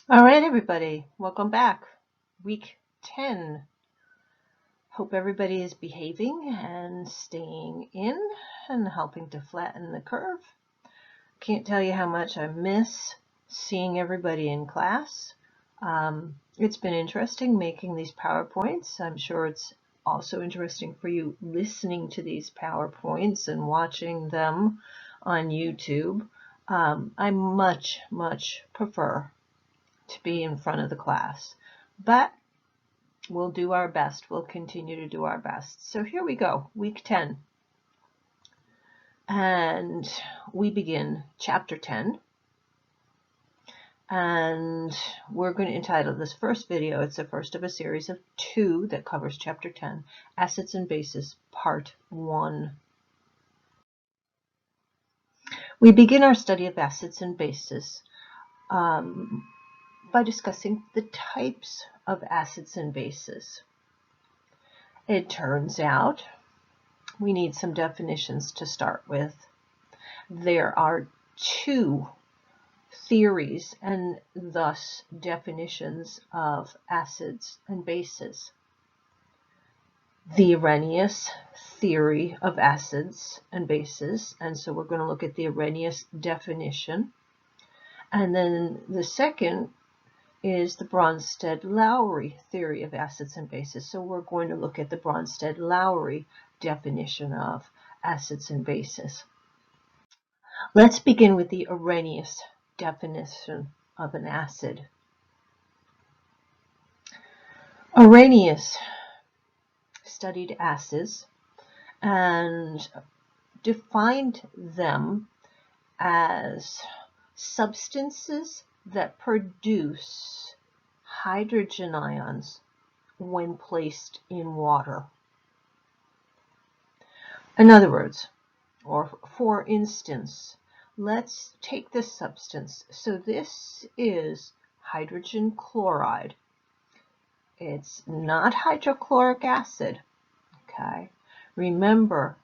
All right, everybody, welcome back. Week 10. Hope everybody is behaving and staying in and helping to flatten the curve. Can't tell you how much I miss seeing everybody in class. It's been interesting making these PowerPoints. I'm sure it's also interesting for you listening to these PowerPoints and watching them on YouTube. I much prefer to be in front of the class, but we'll do our best. We'll continue to do our best. So here we go, week 10. And we begin chapter 10. And we're going to entitle this first video, it's the first of a series of 2 that covers chapter 10, Acids and Bases, part 1. We begin our study of acids and bases by discussing the types of acids and bases. It turns out we need some definitions to start with. There are 2 theories and thus definitions of acids and bases. The Arrhenius theory of acids and bases, and so we're going to look at the Arrhenius definition. And then the second is the Bronsted Lowry theory of acids and bases. So we're going to look at the Bronsted Lowry definition of acids and bases. Let's begin with the Arrhenius definition of an acid. Arrhenius studied acids and defined them as substances that produce hydrogen ions when placed in water. In other words, or for instance, let's take this substance. So this is hydrogen chloride. It's not hydrochloric acid, okay? Remember,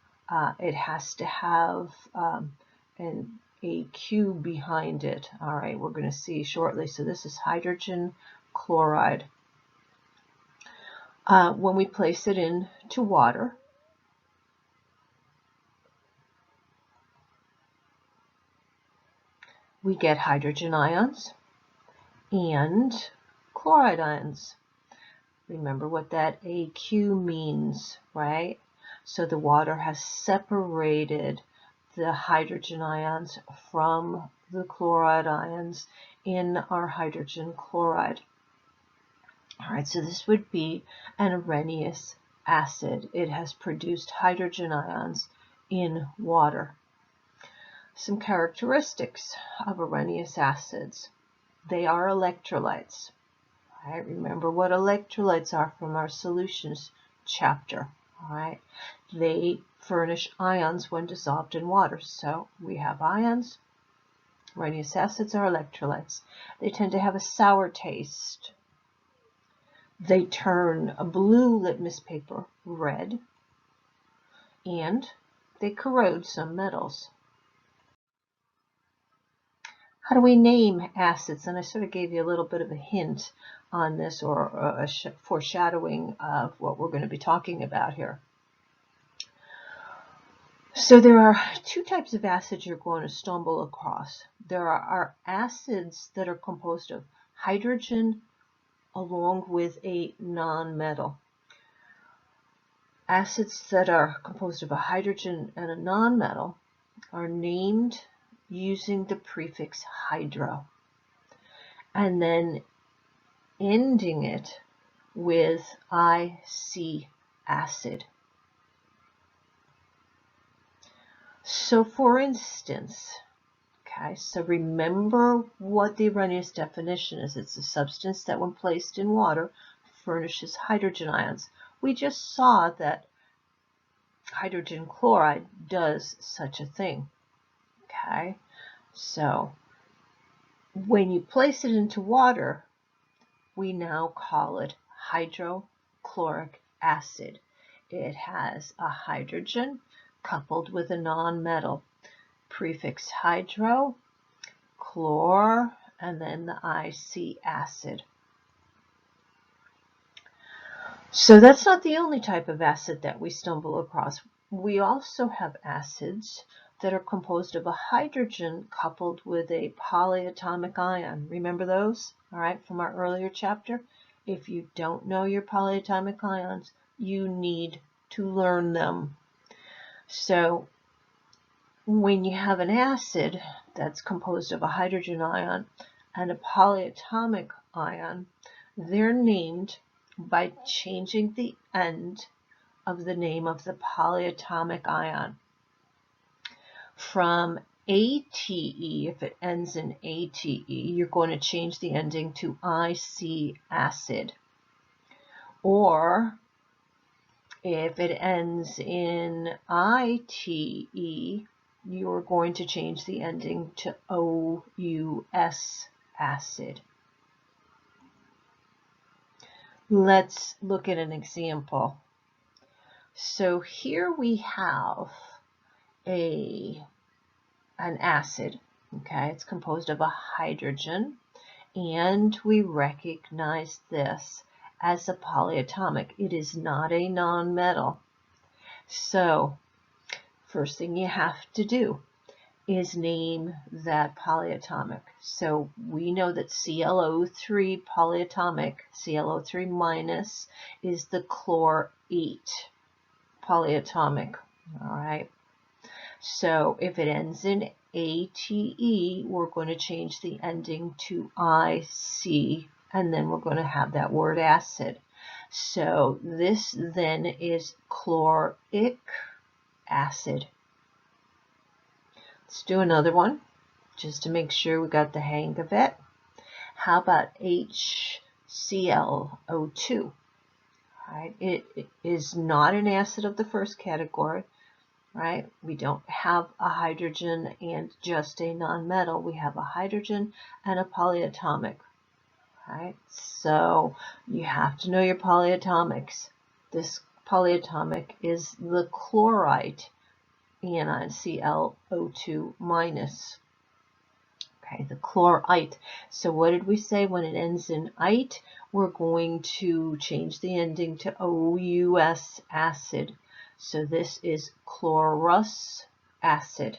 it has to have a Q behind it. All right, we're going to see shortly. So this is hydrogen chloride. When we place it into water, we get hydrogen ions and chloride ions. Remember what that AQ means, right? So the water has separated the hydrogen ions from the chloride ions in our hydrogen chloride. All right, so this would be an Arrhenius acid. It has produced hydrogen ions in water. Some characteristics of Arrhenius acids. They are electrolytes. All right, remember what electrolytes are from our solutions chapter. All right, they furnish ions when dissolved in water. So we have ions. Arrhenius acids are electrolytes. They tend to have a sour taste. They turn a blue litmus paper red, and they corrode some metals. How do we name acids? And I sort of gave you a little bit of a hint on this, or a foreshadowing of what we're going to be talking about here. So there are 2 types of acids you're going to stumble across. There are acids that are composed of hydrogen along with a nonmetal. Acids that are composed of a hydrogen and a nonmetal are named using the prefix hydro, and then ending it with IC acid. So for instance, okay, so remember what the Arrhenius definition is. It's a substance that when placed in water furnishes hydrogen ions. We just saw that hydrogen chloride does such a thing. Okay, so when you place it into water, we now call it hydrochloric acid. It has a hydrogen coupled with a nonmetal. Prefix hydro, chlor, and then the IC acid. So that's not the only type of acid that we stumble across. We also have acids that are composed of a hydrogen coupled with a polyatomic ion. Remember those? All right, from our earlier chapter. If you don't know your polyatomic ions, you need to learn them. So when you have an acid that's composed of a hydrogen ion and a polyatomic ion, they're named by changing the end of the name of the polyatomic ion. From ATE, if it ends in ATE, you're going to change the ending to IC acid. Or if it ends in ITE, you're going to change the ending to OUS acid. Let's look at an example. So here we have an acid, okay? It's composed of a hydrogen, and we recognize this as a polyatomic. It is not a nonmetal. So first thing you have to do is name that polyatomic. So we know that ClO3 polyatomic, ClO3 minus, is the chlorate polyatomic. All right. So if it ends in ATE, we're going to change the ending to IC, and then we're going to have that word acid. So this then is chloric acid. Let's do another one, just to make sure we got the hang of it. How about HClO2? Right? It is not an acid of the first category, right? We don't have a hydrogen and just a nonmetal. We have a hydrogen and a polyatomic, right? So you have to know your polyatomics. This polyatomic is the chlorite anion, ClO2 minus. Okay, the chlorite. So what did we say when it ends in ite? We're going to change the ending to OUS acid. So this is chlorous acid.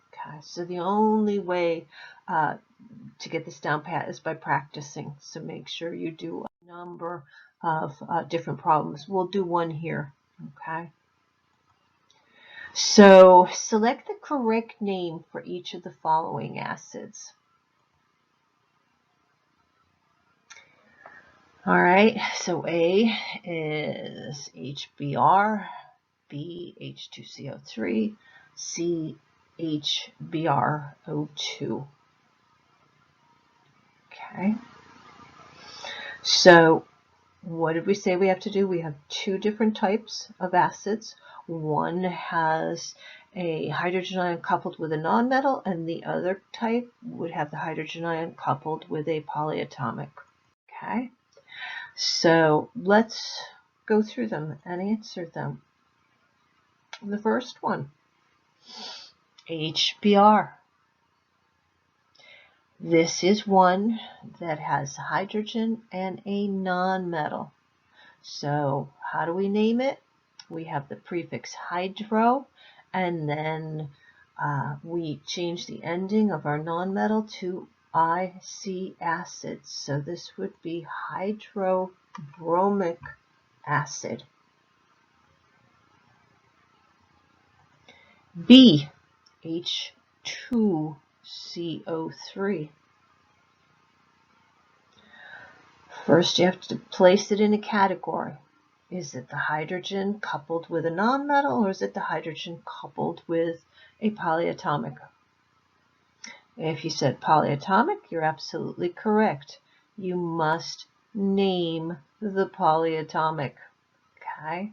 Okay, so the only way to get this down pat is by practicing. So make sure you do a number of different problems. We'll do one here. Okay. So select the correct name for each of the following acids. All right, so A is HBr, B H2CO3, C HBrO2. Okay. So what did we say we have to do? We have two different types of acids. One has a hydrogen ion coupled with a nonmetal, and the other type would have the hydrogen ion coupled with a polyatomic. Okay, so let's go through them and answer them. The first one, HBr. This is one that has hydrogen and a nonmetal. So how do we name it? We have the prefix hydro, and then we change the ending of our nonmetal to IC acid. So this would be hydrobromic acid. B, H2CO3. First, you have to place it in a category. Is it the hydrogen coupled with a nonmetal, or is it the hydrogen coupled with a polyatomic? If you said polyatomic, you're absolutely correct. You must name the polyatomic. Okay?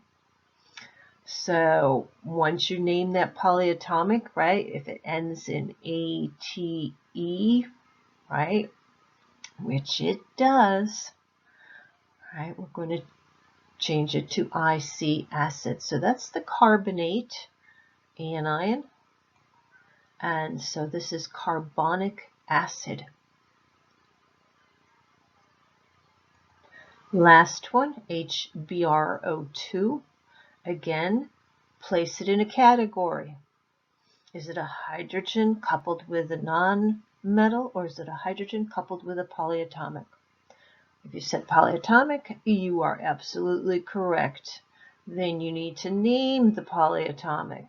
So once you name that polyatomic, right, if it ends in ATE, right, which it does, right, we're going to change it to IC acid. So that's the carbonate anion. And so this is carbonic acid. Last one, HBrO2. Again, place it in a category. Is it a hydrogen coupled with a non-metal, or is it a hydrogen coupled with a polyatomic? If you said polyatomic, you are absolutely correct. Then you need to name the polyatomic.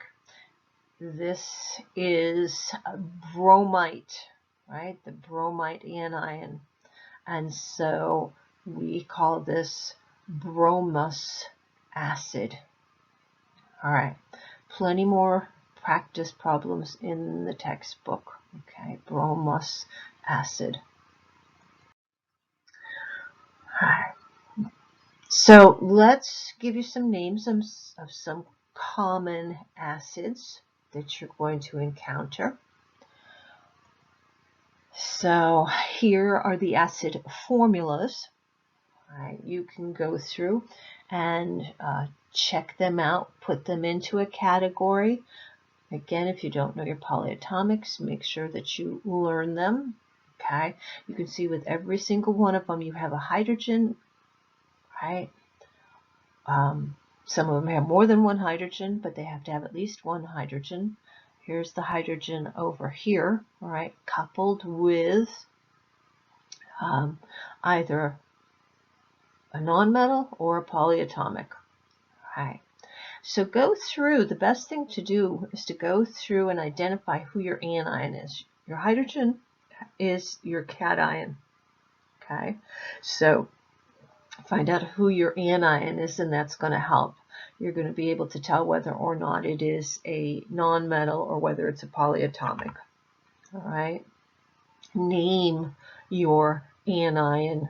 This is a bromite, right? The bromite anion. And so we call this bromous acid. All right, plenty more practice problems in the textbook. Okay, bromous acid. All right. So let's give you some names of some common acids that you're going to encounter. So here are the acid formulas. All right, you can go through and check them out, put them into a category. Again, if you don't know your polyatomics, make sure that you learn them. Okay, you can see with every single one of them, you have a hydrogen, right? Some of them have more than one hydrogen, but they have to have at least one hydrogen. Here's the hydrogen over here, all right, coupled with either a nonmetal or a polyatomic. All right. So go through, the best thing to do is to go through and identify who your anion is. Your hydrogen is your cation, okay? So find out who your anion is, and that's going to help. You're going to be able to tell whether or not it is a nonmetal or whether it's a polyatomic, all right? Name your anion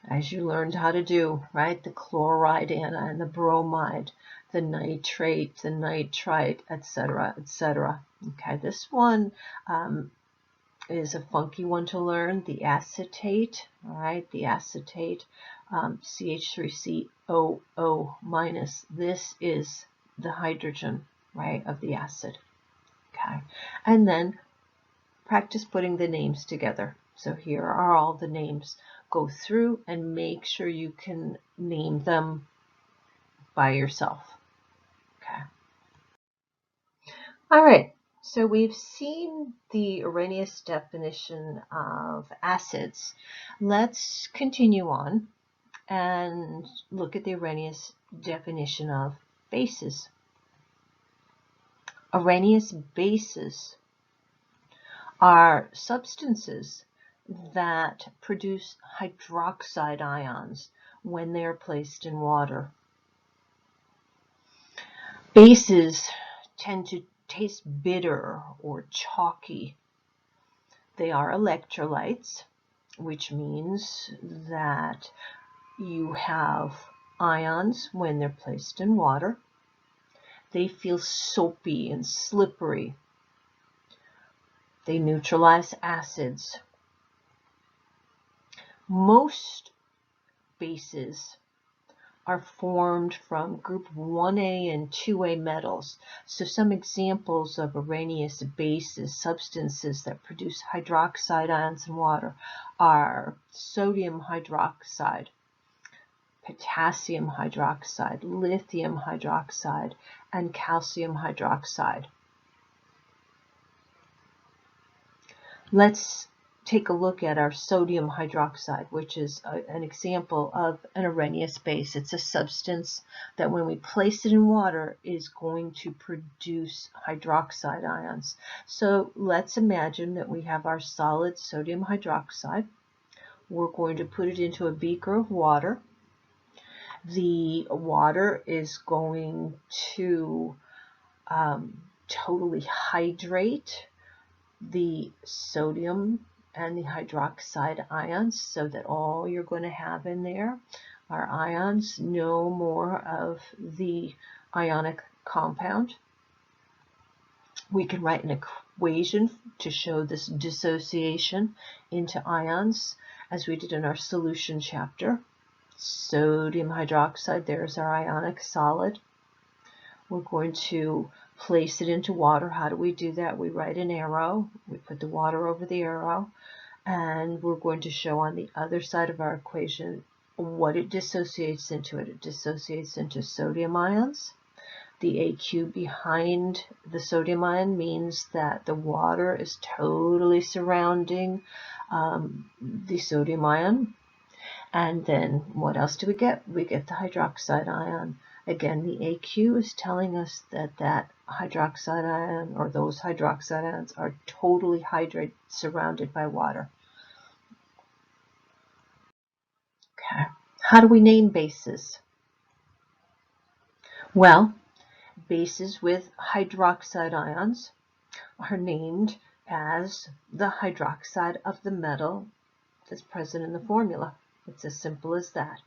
as you learned how to do, right? The chloride anion, the bromide, the nitrate, the nitrite, etc., etc. Okay, this one is a funky one to learn. The acetate, all right, the acetate, CH3COO minus. This is the hydrogen, right, of the acid. Okay, and then practice putting the names together. So here are all the names. Go through and make sure you can name them by yourself. Okay. All right. So we've seen the Arrhenius definition of acids. Let's continue on and look at the Arrhenius definition of bases. Arrhenius bases are substances that produce hydroxide ions when they are placed in water. Bases tend to taste bitter or chalky. They are electrolytes, which means that you have ions when they're placed in water. They feel soapy and slippery. They neutralize acids. Most bases are formed from group 1A and 2A metals. So some examples of Arrhenius bases, substances that produce hydroxide ions in water, are sodium hydroxide, potassium hydroxide, lithium hydroxide, and calcium hydroxide. Let's take a look at our sodium hydroxide, which is an example of an Arrhenius base. It's a substance that when we place it in water is going to produce hydroxide ions. So let's imagine that we have our solid sodium hydroxide. We're going to put it into a beaker of water. The water is going to totally hydrate the sodium and the hydroxide ions, so that all you're going to have in there are ions, no more of the ionic compound. We can write an equation to show this dissociation into ions, as we did in our solution chapter. Sodium hydroxide, there's our ionic solid. We're going to place it into water. How do we do that? We write an arrow. We put the water over the arrow. And we're going to show on the other side of our equation what it dissociates into. It dissociates into sodium ions. The AQ behind the sodium ion means that the water is totally surrounding the sodium ion. And then what else do we get? We get the hydroxide ion. Again, the AQ is telling us that that hydroxide ion, or those hydroxide ions, are totally hydrated, surrounded by water. Okay. How do we name bases? Well, bases with hydroxide ions are named as the hydroxide of the metal that's present in the formula. It's as simple as that.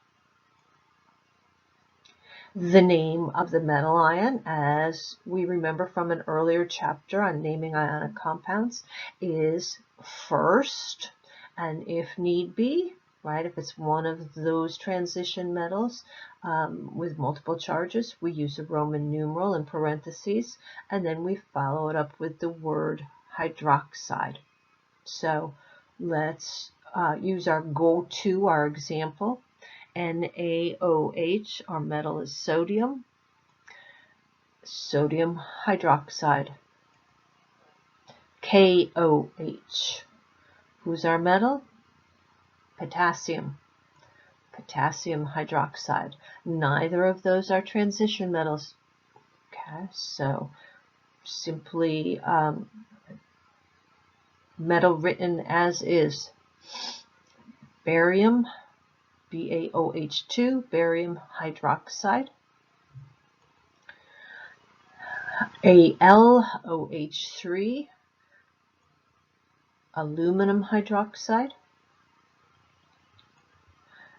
The name of the metal ion, as we remember from an earlier chapter on naming ionic compounds, is first, and if need be, right, if it's one of those transition metals with multiple charges, we use a Roman numeral in parentheses, and then we follow it up with the word hydroxide. So let's use our go-to, our example. NaOH, our metal is sodium, sodium hydroxide. KOH, who's our metal? Potassium, potassium hydroxide. Neither of those are transition metals. Okay, so simply metal written as is. Barium, BaOH2, barium hydroxide. AlOH3, aluminum hydroxide.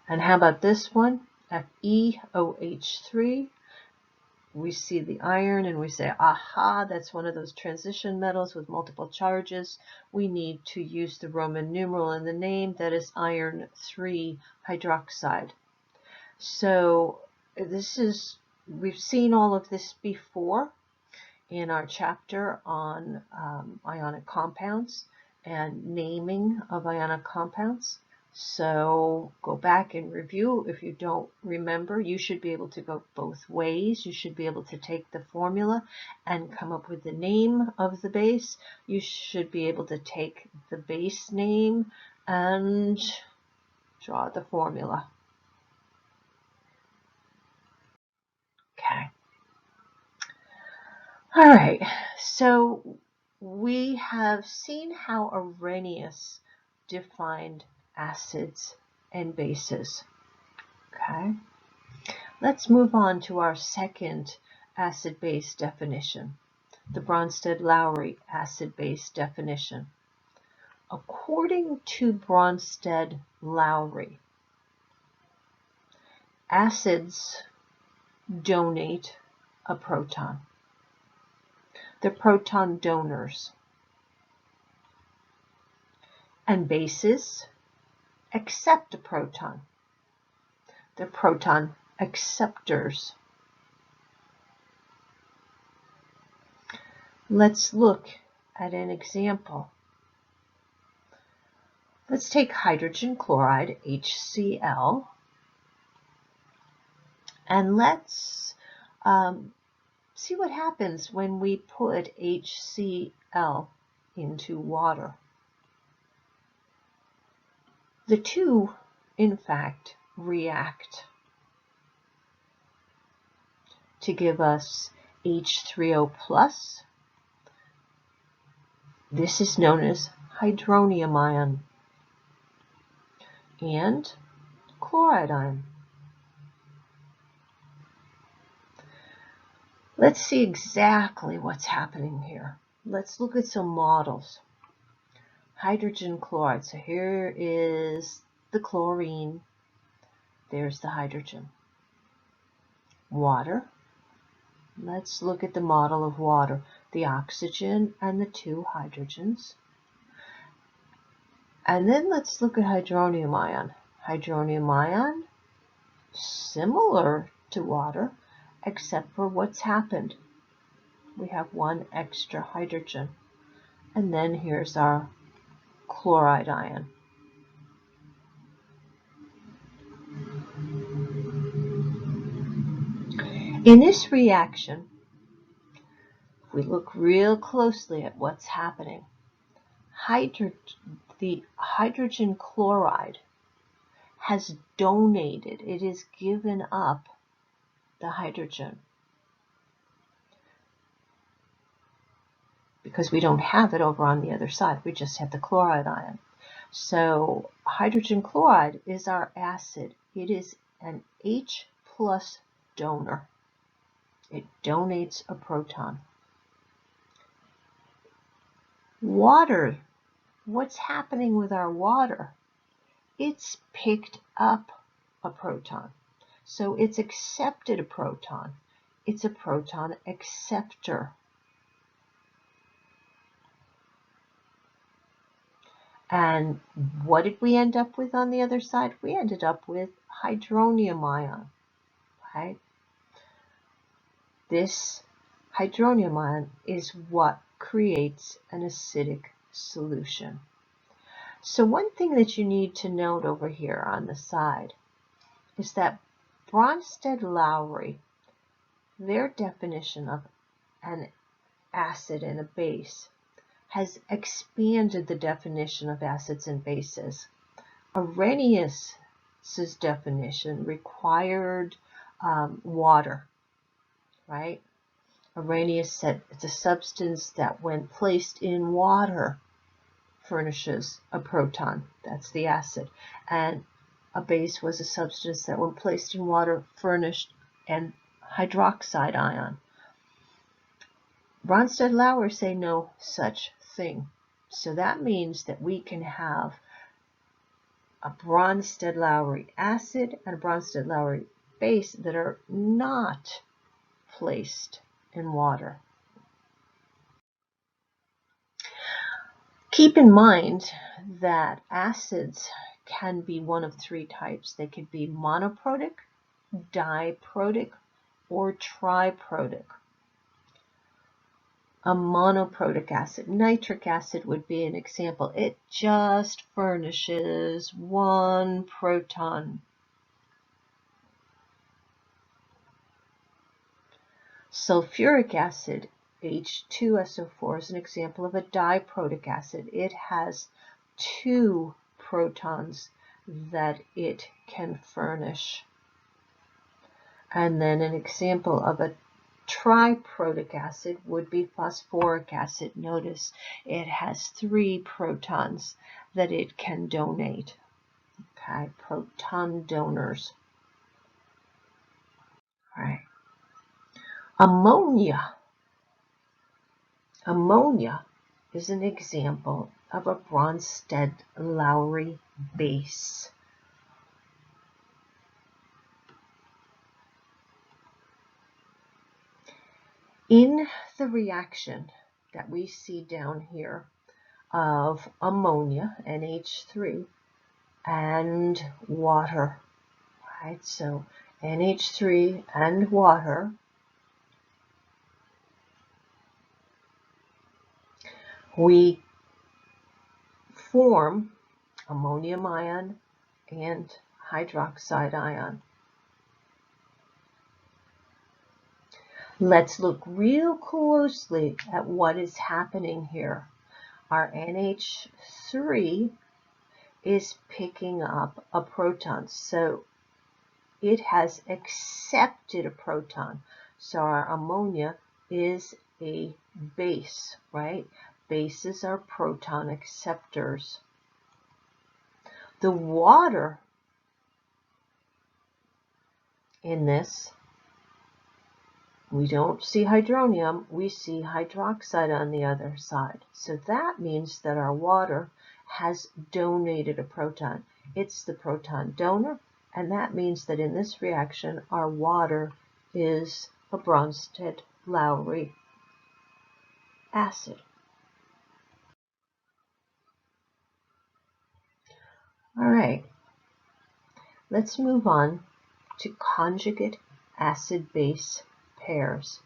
And how about this one? FeOH3. We see the iron and we say, aha, that's one of those transition metals with multiple charges. We need to use the Roman numeral in the name, that is iron 3 hydroxide. So we've seen all of this before in our chapter on ionic compounds and naming of ionic compounds. So go back and review. If you don't remember, you should be able to go both ways. You should be able to take the formula and come up with the name of the base. You should be able to take the base name and draw the formula. Okay. All right. So we have seen how Arrhenius defined acids and bases. Okay, let's move on to our second acid-base definition, the Bronsted Lowry acid-base definition. According to Bronsted Lowry, acids donate a proton. They're proton donors. And bases accept a proton. They're proton acceptors. Let's look at an example. Let's take hydrogen chloride, HCl, and let's see what happens when we put HCl into water. The two, in fact, react to give us H3O+. This is known as hydronium ion and chloride ion. Let's see exactly what's happening here. Let's look at some models. Hydrogen chloride. So here is the chlorine. There's the hydrogen. Water. Let's look at the model of water. The oxygen and the two hydrogens. And then let's look at hydronium ion. Hydronium ion, similar to water, except for what's happened. We have one extra hydrogen. And then here's our chloride ion. In this reaction, if we look real closely at what's happening, the hydrogen chloride has donated, it has given up the hydrogen because we don't have it over on the other side. We just have the chloride ion. So hydrogen chloride is our acid. It is an H+ donor. It donates a proton. Water, what's happening with our water? It's picked up a proton. So it's accepted a proton. It's a proton acceptor. And what did we end up with on the other side? We ended up with hydronium ion, right? This hydronium ion is what creates an acidic solution. So one thing that you need to note over here on the side is that Bronsted Lowry, their definition of an acid and a base, has expanded the definition of acids and bases. Arrhenius' definition required water, right? Arrhenius said it's a substance that when placed in water furnishes a proton. That's the acid. And a base was a substance that when placed in water furnished an hydroxide ion. Bronsted Lowry say no such thing. So that means that we can have a Bronsted Lowry acid and a Bronsted Lowry base that are not placed in water. Keep in mind that acids can be one of three types. They could be monoprotic, diprotic, or triprotic. A monoprotic acid, nitric acid would be an example. It just furnishes one proton. Sulfuric acid, H2SO4, is an example of a diprotic acid. It has two protons that it can furnish. And then an example of a triprotic acid would be phosphoric acid. Notice it has three protons that it can donate. Okay, proton donors. All right. Ammonia. Ammonia is an example of a Bronsted Lowry base. In the reaction that we see down here of ammonia, NH3, and water, right? So NH3 and water, we form ammonium ion and hydroxide ion. Let's look real closely at what is happening here. Our NH3 is picking up a proton, so it has accepted a proton. So our ammonia is a base, right? Bases are proton acceptors. The water in this, we don't see hydronium, we see hydroxide on the other side. So that means that our water has donated a proton. It's the proton donor, and that means that in this reaction, our water is a Bronsted Lowry acid. All right, let's move on to conjugate acid-base pairs.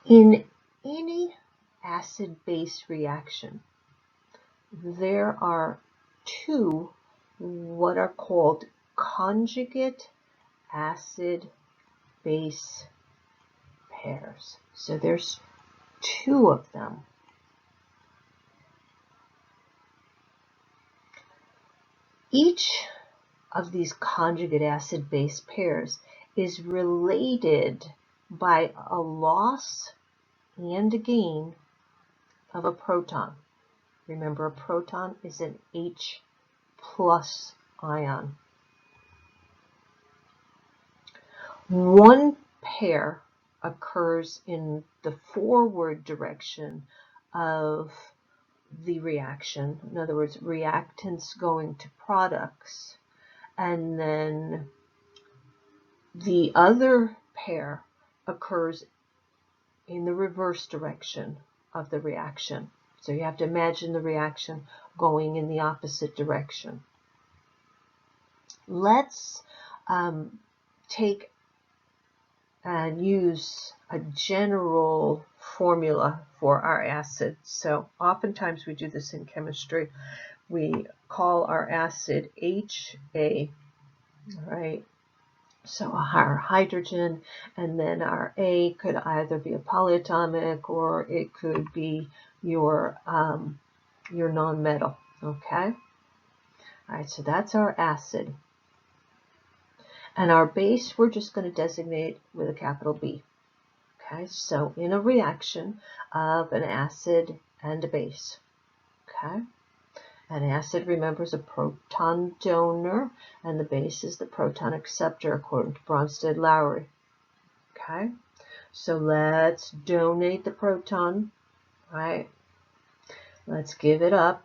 In any acid-base reaction, there are two what are called conjugate acid-base pairs. So there's 2 of them. Each of these conjugate acid-base pairs is related by a loss and a gain of a proton. Remember, a proton is an H+ ion. One pair occurs in the forward direction of the reaction. In other words, reactants going to products. And then the other pair occurs in the reverse direction of the reaction. So you have to imagine the reaction going in the opposite direction. Let's take and use a general formula for our acid. So oftentimes we do this in chemistry. We call our acid HA, right? So our hydrogen, and then our A could either be a polyatomic or it could be your nonmetal, okay? All right, so that's our acid. And our base, we're just going to designate with a capital B. Okay, so in a reaction of an acid and a base, okay? An acid, remember, is a proton donor, and the base is the proton acceptor, according to Bronsted Lowry. Okay, so let's donate the proton, right? Let's give it up.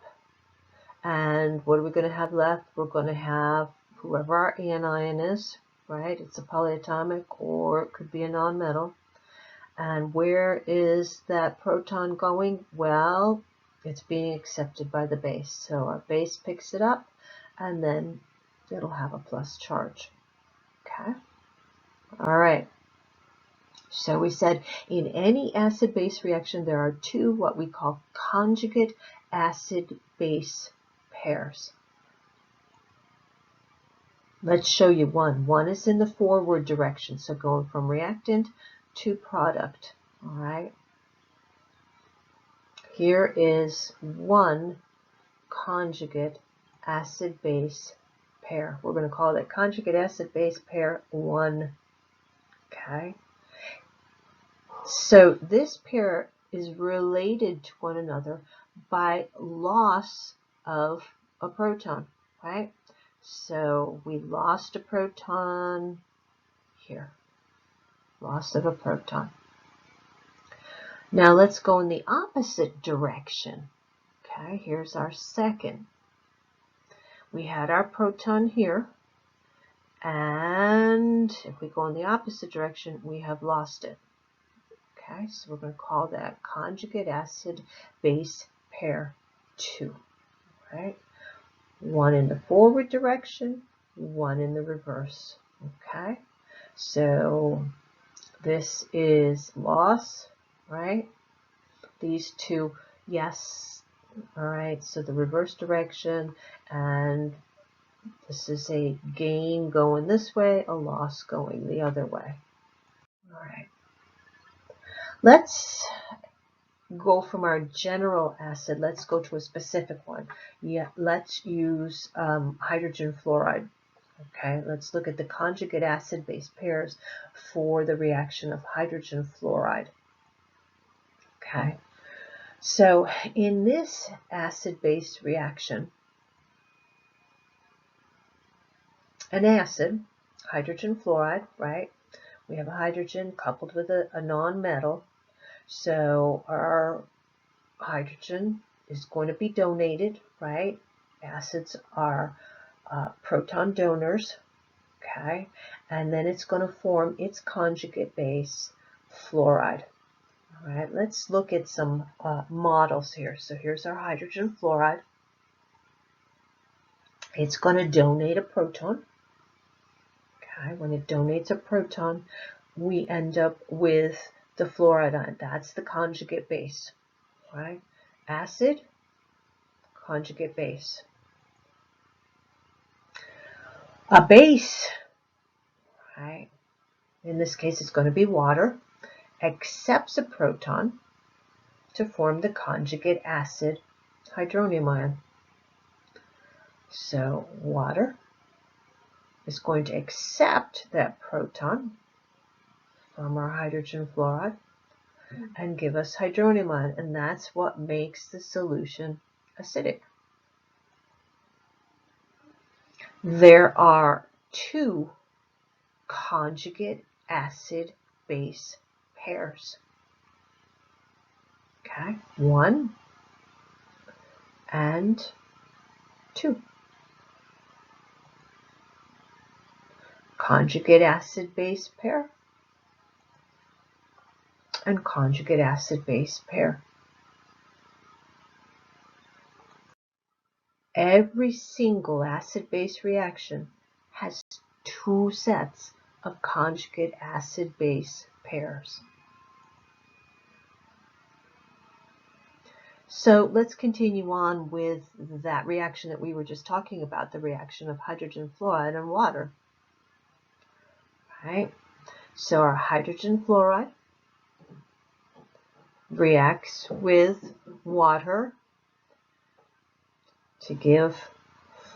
And what are we going to have left? We're going to have whoever our anion is, right? It's a polyatomic or it could be a nonmetal. And where is that proton going? Well, it's being accepted by the base. So our base picks it up and then it'll have a plus charge. Okay. All right. So we said in any acid-base reaction, there are 2 what we call conjugate acid-base pairs. Let's show you one. One is in the forward direction, so going from reactant to product. All right. Here is one conjugate acid-base pair. We're going to call that conjugate acid-base pair 1. Okay. So this pair is related to one another by loss of a proton, right? So we lost a proton here. Loss of a proton. Now let's go in the opposite direction. Okay, here's our second. We had our proton here, and if we go in the opposite direction, we have lost it. Okay, so we're going to call that conjugate acid-base pair 2. Right? One in the forward direction, one in the reverse. Okay, so this is loss, right? These 2, yes. All right, so the reverse direction, and this is a gain going this way, a loss going the other way. All right. Let's go from our general acid, let's go to a specific one. Yeah, let's use hydrogen fluoride. Okay, let's look at the conjugate acid-base pairs for the reaction of hydrogen fluoride. Okay, so in this acid-base reaction, an acid, hydrogen fluoride, right? We have a hydrogen coupled with a non-metal. So our hydrogen is going to be donated, right? Acids are proton donors, okay? And then it's going to form its conjugate base, fluoride. All right, let's look at some models here. So here's our hydrogen fluoride. It's going to donate a proton. Okay, when it donates a proton, we end up with the fluoride ion. That's the conjugate base, right? Acid, conjugate base. A base, in this case it's going to be water, accepts a proton to form the conjugate acid hydronium ion. So water is going to accept that proton from our hydrogen fluoride and give us hydronium ion, and that's what makes the solution acidic. There are two conjugate acid-base pairs. Okay, 1 and 2. Conjugate acid-base pair and conjugate acid-base pair. Every single acid-base reaction has two sets of conjugate acid-base pairs. So let's continue on with that reaction that we were just talking about, the reaction of hydrogen fluoride and water. Right? So our hydrogen fluoride reacts with water to give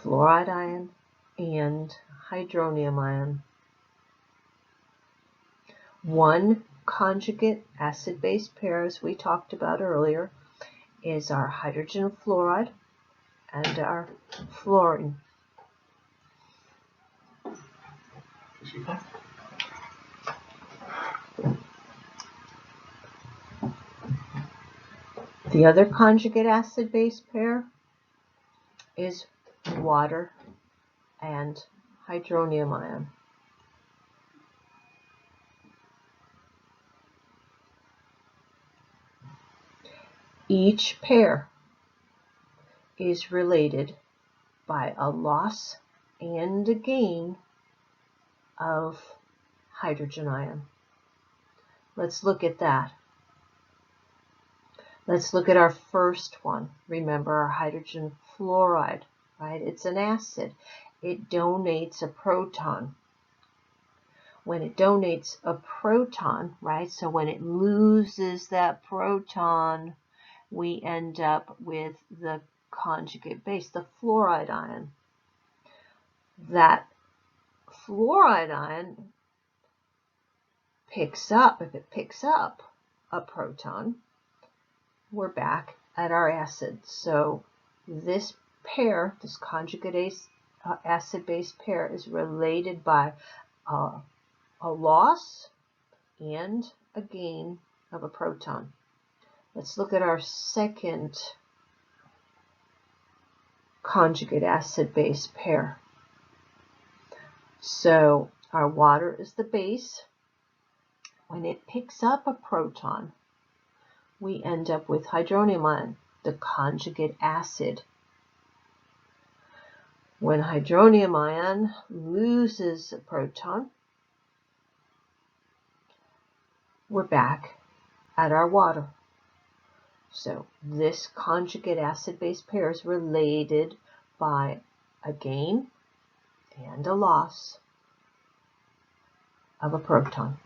fluoride ion and hydronium ion. One conjugate acid-base pair, as we talked about earlier, is our hydrogen fluoride and our fluorine. The other conjugate acid-base pair is water and hydronium ion. Each pair is related by a loss and a gain of hydrogen ion. Let's look at that. Let's look at our first one. Remember our hydrogen fluoride, right? It's an acid. It donates a proton. When it donates a proton, right, so when it loses that proton, we end up with the conjugate base, the fluoride ion. That fluoride ion picks up, if it picks up a proton, we're back at our acid. So this pair, this conjugate acid-base pair, is related by a loss and a gain of a proton. Let's look at our second conjugate acid-base pair. So our water is the base. When it picks up a proton, we end up with hydronium ion, the conjugate acid. When hydronium ion loses a proton, we're back at our water. So this conjugate acid-base pair is related by a gain and a loss of a proton.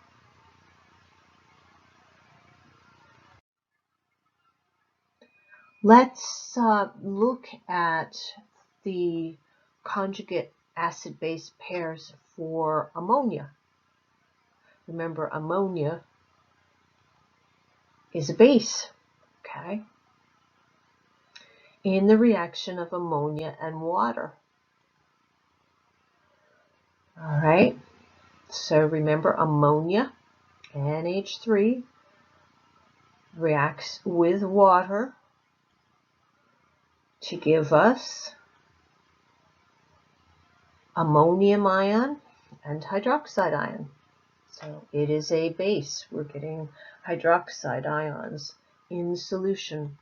Let's look at the conjugate acid-base pairs for ammonia. Remember, ammonia is a base, okay, in the reaction of ammonia and water. All right, so remember, ammonia, NH3, reacts with water to give us ammonium ion and hydroxide ion. So it is a base. We're getting hydroxide ions in solution.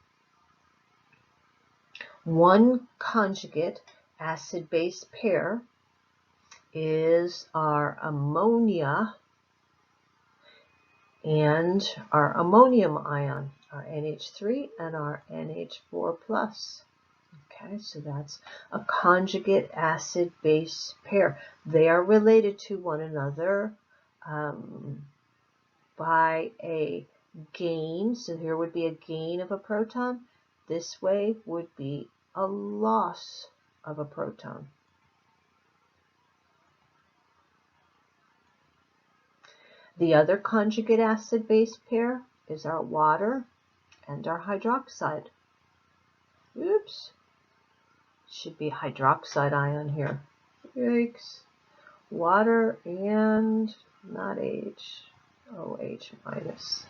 One conjugate acid-base pair is our ammonia and our ammonium ion, our NH3 and our NH4+. Okay, so that's a conjugate acid-base pair. They are related to one another by a gain. So here would be a gain of a proton. This way would be a loss of a proton. The other conjugate acid-base pair is our water and our hydroxide. Oops, should be hydroxide ion here. Yikes. Water and not H, OH minus.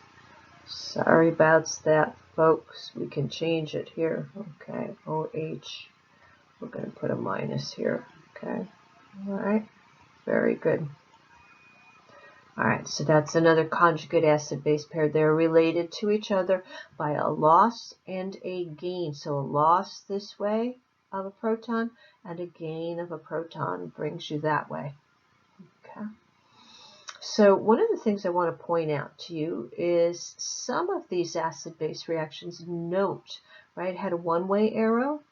Sorry about that, folks. We can change it here. Okay, OH. We're going to put a minus here. Okay, all right, very good. All right, so that's another conjugate acid-base pair. They're related to each other by a loss and a gain. So a loss this way of a proton and a gain of a proton brings you that way. Okay. So one of the things I want to point out to you is some of these acid-base reactions, note, right, had a one-way arrow.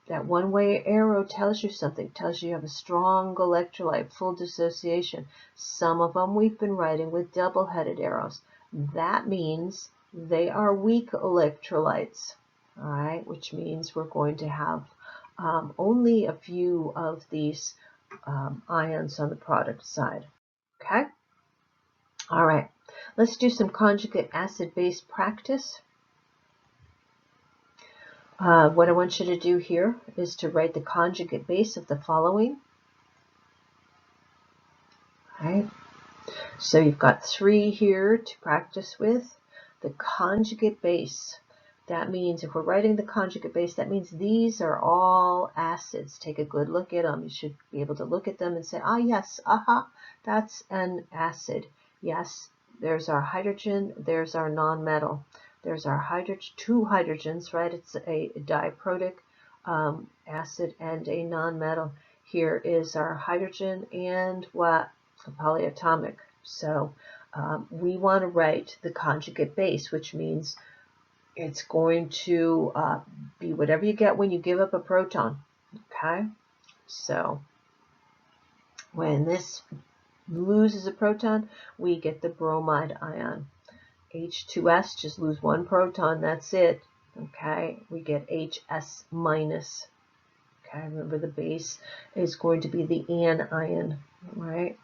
That one-way arrow tells you something, tells you have a strong electrolyte, full dissociation. Some of them we've been writing with double-headed arrows. That means they are weak electrolytes, all right, which means we're going to have only a few of these ions on the product side, okay? All right, let's do some conjugate acid-base practice. What I want you to do here is to write the conjugate base of the following. All right. So you've got 3 here to practice with. The conjugate base. That means if we're writing the conjugate base, that means these are all acids. Take a good look at them. You should be able to look at them and say, ah, yes, aha, that's an acid. Yes, there's our hydrogen, there's our nonmetal. There's our hydrogen, 2 hydrogens, right? It's a diprotic acid and a nonmetal. Here is our hydrogen and what? A polyatomic. So we want to write the conjugate base, which means it's going to be whatever you get when you give up a proton. Okay? So when this loses a proton, we get the bromide ion. H2S, just lose 1 proton, that's it. Okay, we get HS minus. Okay, remember the base is going to be the anion, right?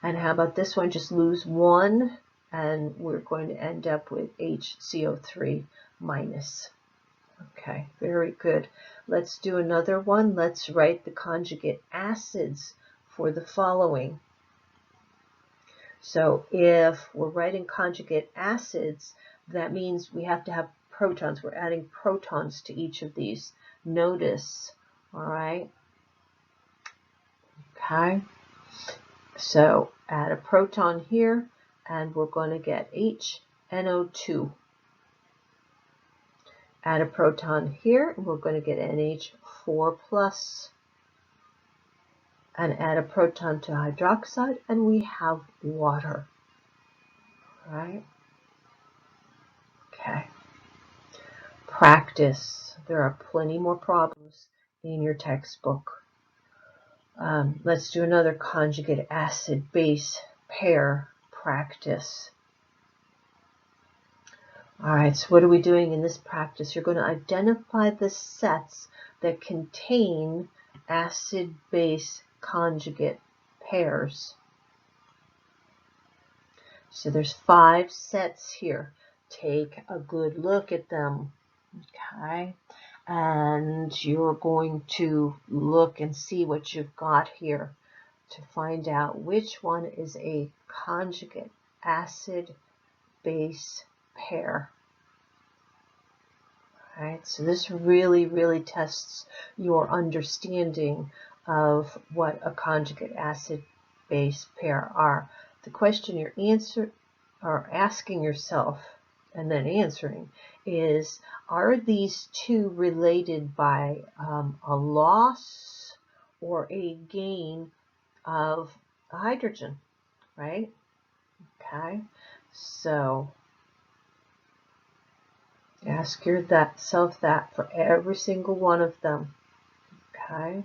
And how about this one? Just lose 1, and we're going to end up with HCO3 minus. Okay, very good. Let's do another one. Let's write the conjugate acids for the following. So if we're writing conjugate acids, that means we have to have protons. We're adding protons to each of these. Notice, all right? Okay. So add a proton here, and we're going to get HNO2. Add a proton here, and we're going to get NH4+. And add a proton to hydroxide, and we have water. Right? Okay. Practice. There are plenty more problems in your textbook. Let's do another conjugate acid-base pair practice. All right, so what are we doing in this practice? You're going to identify the sets that contain acid-base conjugate pairs. So there's 5 sets here. Take a good look at them, okay? And you're going to look and see what you've got here to find out which one is a conjugate acid-base pair. All right, so this really tests your understanding of what a conjugate acid-base pair are. The question you're asking yourself and then answering is, are these 2 related by a loss or a gain of hydrogen, right? Okay, so ask yourself that for every single one of them, okay?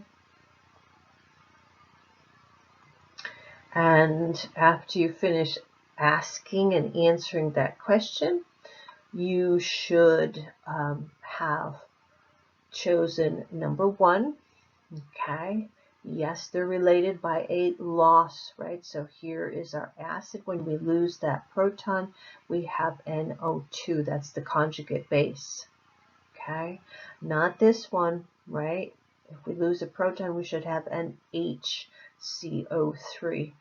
And after you finish asking and answering that question, you should have chosen number 1. Okay. Yes, they're related by a loss, right? So here is our acid. When we lose that proton, we have NO2. That's the conjugate base. Okay. Not this one, right? If we lose a proton, we should have an HCO3.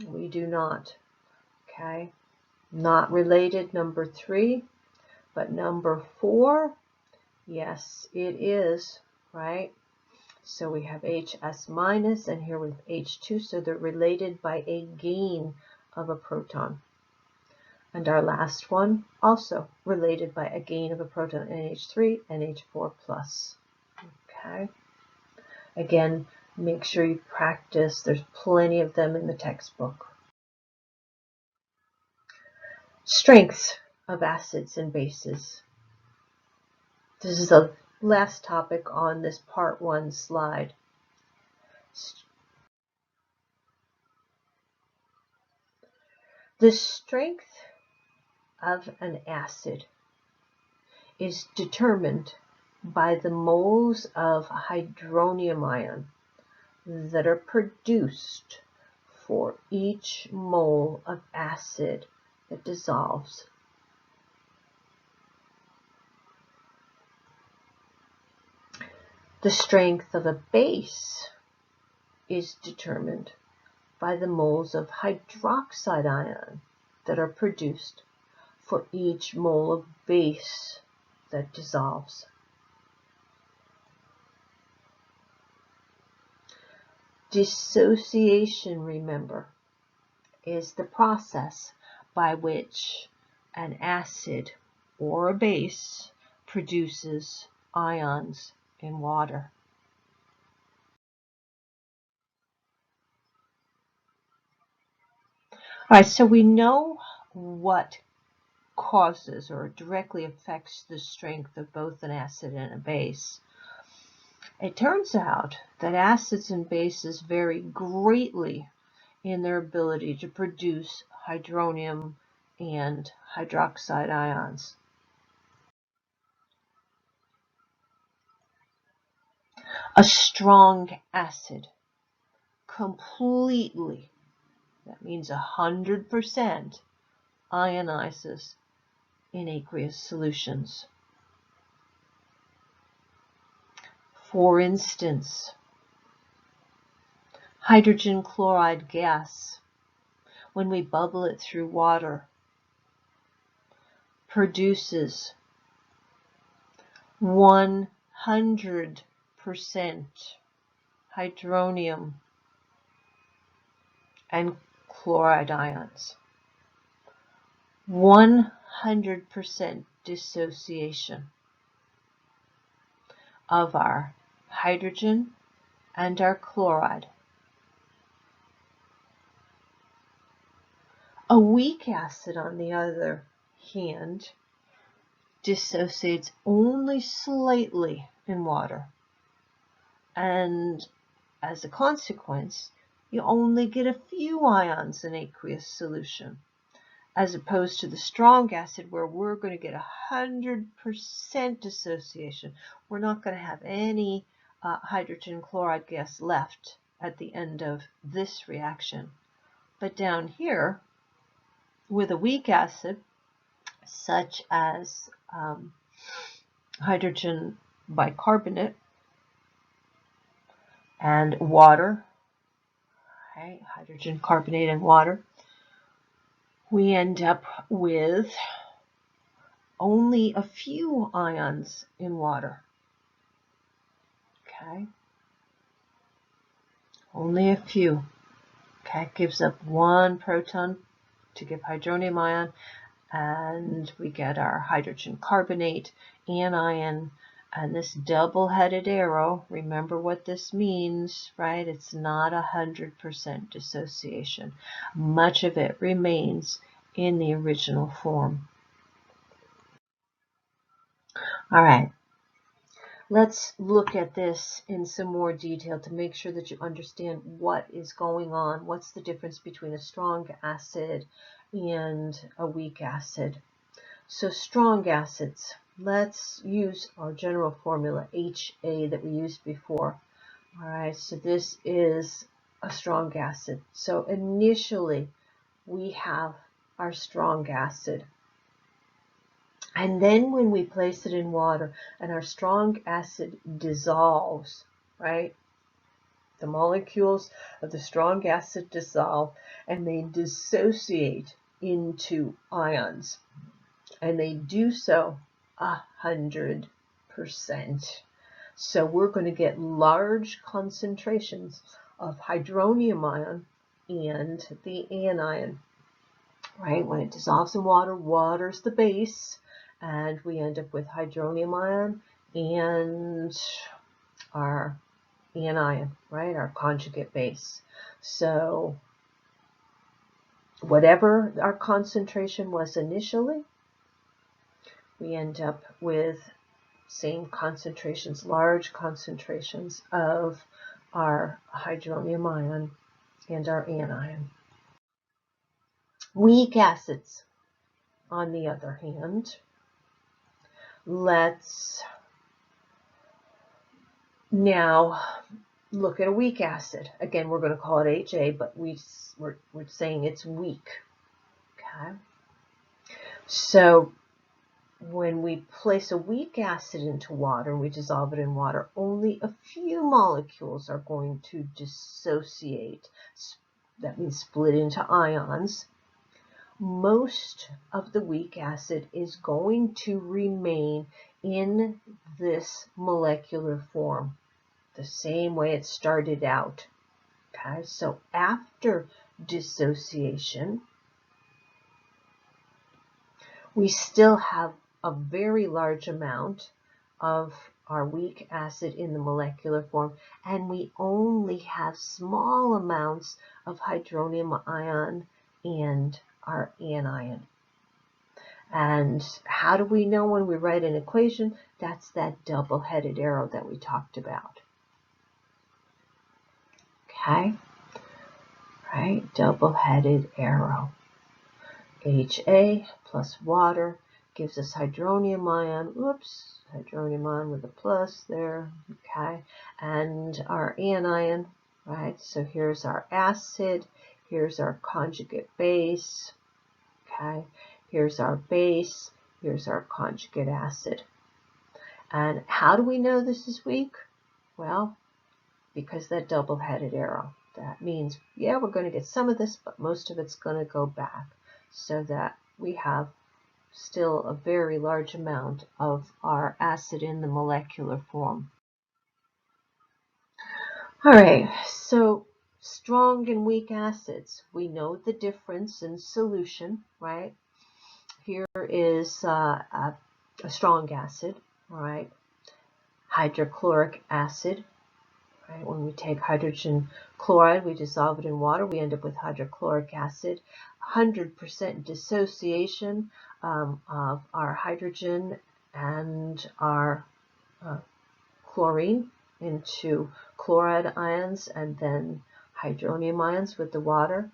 We do not. Okay. Not related, number 3. But number 4, yes, it is, right? So we have HS minus, and here we have H2, so they're related by a gain of a proton. And our last one, also related by a gain of a proton, NH3, NH4 plus. Okay. Again, make sure you practice. There's plenty of them in the textbook. Strengths of acids and bases. This is the last topic on this part 1 slide. The strength of an acid is determined by the moles of hydronium ion that are produced for each mole of acid that dissolves. The strength of a base is determined by the moles of hydroxide ion that are produced for each mole of base that dissolves. Dissociation, remember, is the process by which an acid or a base produces ions in water. All right, so we know what causes or directly affects the strength of both an acid and a base. It turns out that acids and bases vary greatly in their ability to produce hydronium and hydroxide ions. A strong acid completely, that means 100%, ionizes in aqueous solutions. For instance, hydrogen chloride gas, when we bubble it through water, produces 100% hydronium and chloride ions. 100% dissociation of our hydrogen and our chloride. A weak acid, on the other hand, dissociates only slightly in water, and as a consequence, you only get a few ions in aqueous solution, as opposed to the strong acid where we're going to get 100% dissociation. We're not going to have any hydrogen chloride gas left at the end of this reaction. But down here, with a weak acid, such as hydrogen bicarbonate and water, okay, hydrogen carbonate and water, we end up with only a few ions in water. Okay, only a few. Okay, it gives up one proton to give hydronium ion, and we get our hydrogen carbonate anion, and this double-headed arrow, remember what this means, right? It's not 100% dissociation. Much of it remains in the original form. All right, Let's look at this in some more detail to make sure that you understand what is going on. What's the difference between a strong acid and a weak acid? So strong acids, let's use our general formula, HA, that we used before. All right, so this is a strong acid. So initially, we have our strong acid. And then when we place it in water and our strong acid dissolves, right? The molecules of the strong acid dissolve and they dissociate into ions. And they do so 100%. So we're going to get large concentrations of hydronium ion and the anion, right? When it dissolves in water, water's the base, and we end up with hydronium ion and our anion, right? Our conjugate base. So whatever our concentration was initially, we end up with same concentrations, large concentrations of our hydronium ion and our anion. Weak acids, on the other hand, let's now look at a weak acid. Again, we're going to call it HA, but we're saying it's weak. Okay. So when we place a weak acid into water and we dissolve it in water, only a few molecules are going to dissociate. That means split into ions. Most of the weak acid is going to remain in this molecular form, the same way it started out. Okay, so after dissociation, we still have a very large amount of our weak acid in the molecular form, and we only have small amounts of hydronium ion and our anion. And how do we know when we write an equation? That's that double-headed arrow that we talked about. Okay, right, double-headed arrow. HA plus water gives us hydronium ion, hydronium ion with a plus there, okay, and our anion, right, so here's our acid, here's our conjugate base, okay, here's our base, here's our conjugate acid. And how do we know this is weak? Well, because that double-headed arrow. That means, yeah, we're going to get some of this, but most of it's going to go back, so that we have still a very large amount of our acid in the molecular form. All right, so strong and weak acids. We know the difference in solution, right? Here is a strong acid, right? Hydrochloric acid. Right? When we take hydrogen chloride, we dissolve it in water, we end up with hydrochloric acid. 100% dissociation of our hydrogen and our chlorine into chloride ions and then hydronium ions with the water.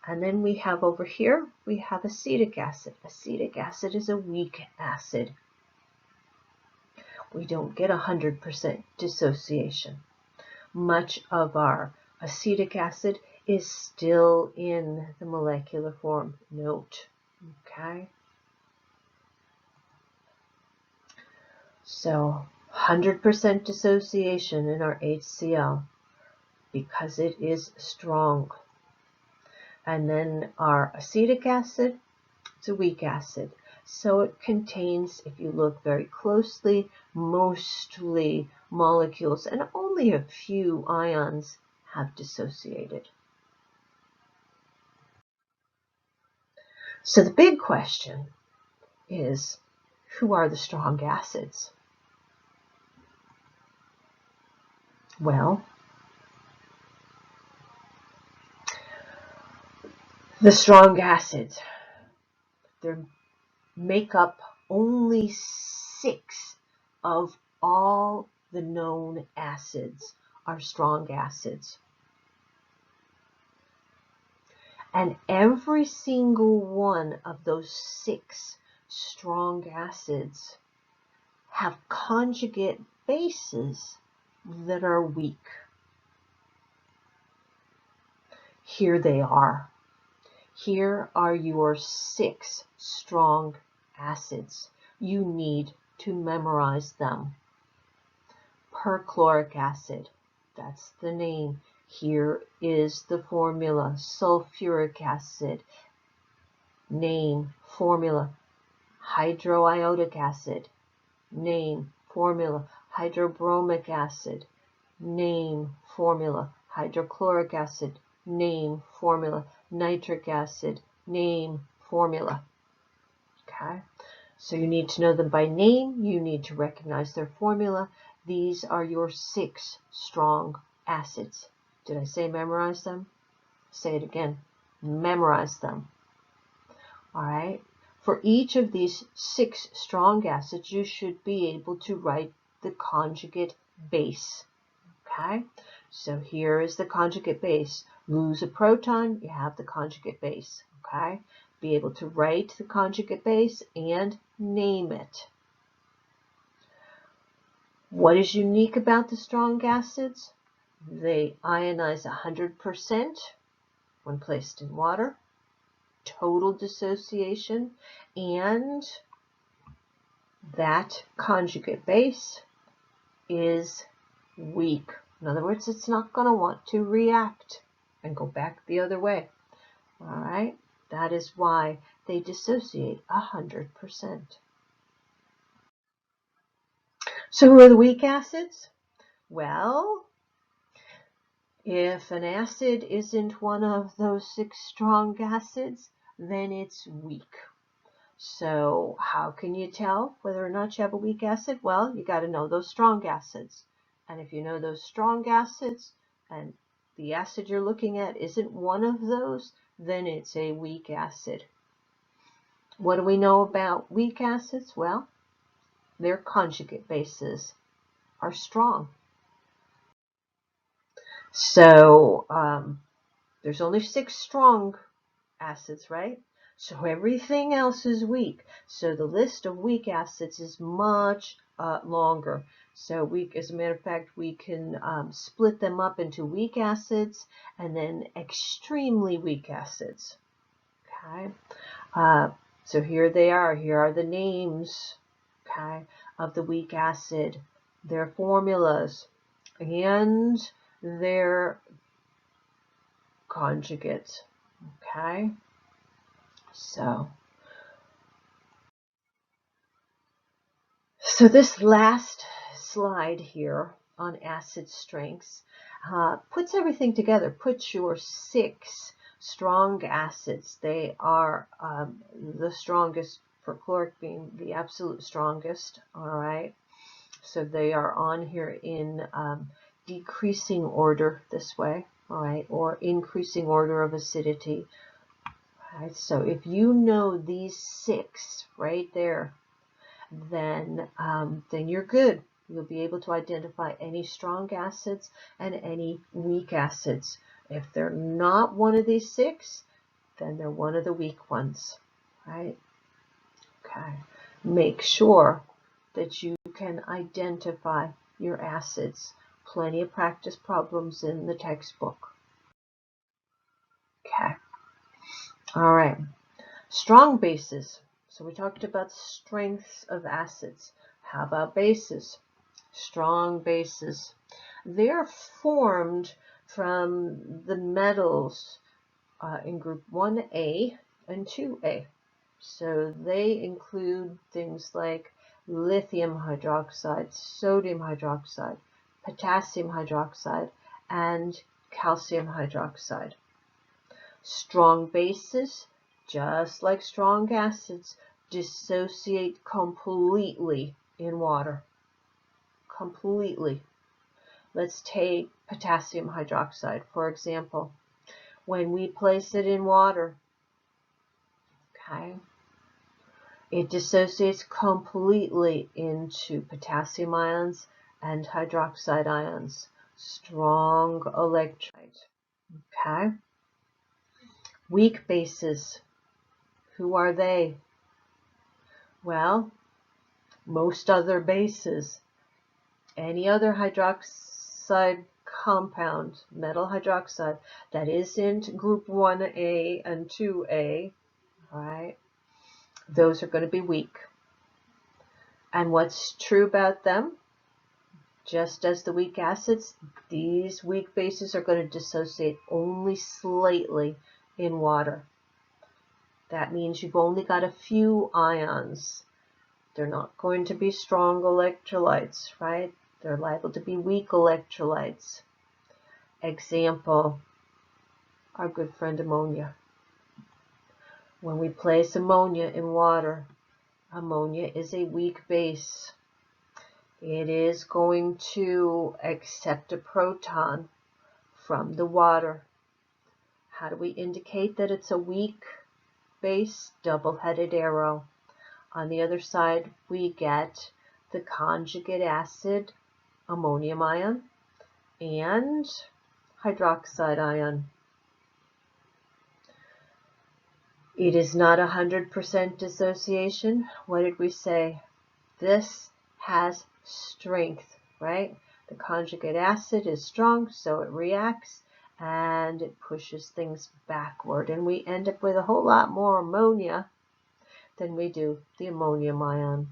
And then we have over here, we have acetic acid. Acetic acid is a weak acid. We don't get 100% dissociation. Much of our acetic acid is still in the molecular form. Note, okay? So 100% dissociation in our HCl because it is strong. And then our acetic acid, it's a weak acid. So it contains, if you look very closely, mostly molecules and only a few ions have dissociated. So the big question is, who are the strong acids? Well, the strong acids, they make up only 6 of all the known acids are strong acids. And every single one of those 6 strong acids have conjugate bases that are weak. Here they are. Here are your 6 strong acids. You need to memorize them. Perchloric acid, that's the name. Here is the formula. Sulfuric acid, name, formula. Hydroiodic acid, name, formula. Hydrobromic acid, name, formula. Hydrochloric acid, name, formula. Nitric acid, name, formula. Okay, so you need to know them by name. You need to recognize their formula. These are your 6 strong acids. Did I say memorize them? Say it again. Memorize them. All right. For each of these 6 strong acids, you should be able to write the conjugate base. Okay. So here is the conjugate base. Lose a proton, you have the conjugate base. Okay. Be able to write the conjugate base and name it. What is unique about the strong acids? They ionize 100% when placed in water, total dissociation, and that conjugate base is weak. In other words, it's not going to want to react and go back the other way. All right, that is why they dissociate 100%. So who are the weak acids? Well, if an acid isn't one of those 6 strong acids, then it's weak. So how can you tell whether or not you have a weak acid? Well, you got to know those strong acids. And if you know those strong acids and the acid you're looking at isn't one of those, then it's a weak acid. What do we know about weak acids? Well, their conjugate bases are strong. So there's only 6 strong acids, right? So everything else is weak. So the list of weak acids is much longer. So as a matter of fact, we can split them up into weak acids and then extremely weak acids. Okay. So here they are. Here are the names, okay, of the weak acid, their formulas, and their conjugates. Okay. So this last slide here on acid strengths puts everything together, puts your 6 strong acids. They are the strongest, perchloric being the absolute strongest, all right? So they are on here in decreasing order this way, all right, or increasing order of acidity. All right, so if you know these 6 right there, then you're good. You'll be able to identify any strong acids and any weak acids. If they're not one of these 6, then they're one of the weak ones, right? Okay. Make sure that you can identify your acids. Plenty of practice problems in the textbook. Okay. All right. Strong bases. So we talked about strengths of acids. How about bases? Strong bases. They're formed from the metals in group 1A and 2A. So they include things like lithium hydroxide, sodium hydroxide, potassium hydroxide, and calcium hydroxide. Strong bases, just like strong acids, dissociate completely in water. Completely. Let's take potassium hydroxide, for example. When we place it in water, okay, It dissociates completely into potassium ions and hydroxide ions. Strong electrolyte. Okay. Weak bases. Who are they? Well, most other bases. Any other hydroxide compound, metal hydroxide, that isn't group 1A and 2A, right? Those are going to be weak. And what's true about them? Just as the weak acids, these weak bases are going to dissociate only slightly in water. That means you've only got a few ions. They're not going to be strong electrolytes, right? They're liable to be weak electrolytes. Example, our good friend ammonia. When we place ammonia in water, ammonia is a weak base. It is going to accept a proton from the water. How do we indicate that it's a weak base? Double-headed arrow. On the other side, we get the conjugate acid ammonium ion and hydroxide ion. It is not 100% dissociation. What did we say? This has strength, right? The conjugate acid is strong, so it reacts and it pushes things backward. And we end up with a whole lot more ammonia than we do the ammonium ion.